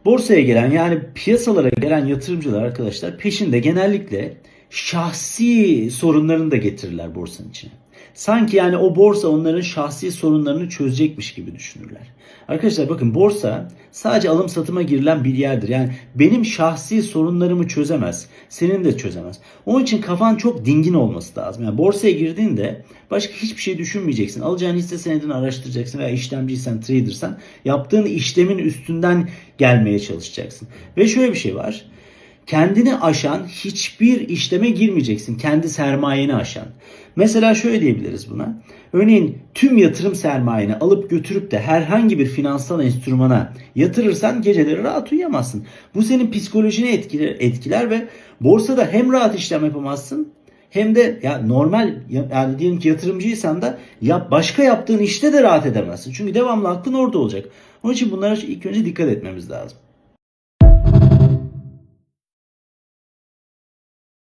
Borsaya gelen yani piyasalara gelen yatırımcılar arkadaşlar peşinde genellikle şahsi sorunlarını da getirirler borsanın içine. Sanki yani o borsa onların şahsi sorunlarını çözecekmiş gibi düşünürler. Arkadaşlar bakın borsa sadece alım satıma girilen bir yerdir. Yani benim şahsi sorunlarımı çözemez. Senin de çözemez. Onun için kafan çok dingin olması lazım. Yani borsaya girdiğinde başka hiçbir şey düşünmeyeceksin. Alacağın hisse senedini araştıracaksın veya işlemciysen, tradersen yaptığın işlemin üstünden gelmeye çalışacaksın. Ve şöyle bir şey var. Kendini aşan hiçbir işleme girmeyeceksin. Kendi sermayeni aşan. Mesela şöyle diyebiliriz buna. Örneğin tüm yatırım sermayeni alıp götürüp de herhangi bir finansal enstrümana yatırırsan geceleri rahat uyuyamazsın. Bu senin psikolojini etkiler ve borsada hem rahat işlem yapamazsın hem de ya normal yani diyelim ki yatırımcıysan da başka yaptığın işte de rahat edemezsin. Çünkü devamlı aklın orada olacak. Onun için bunlara ilk önce dikkat etmemiz lazım.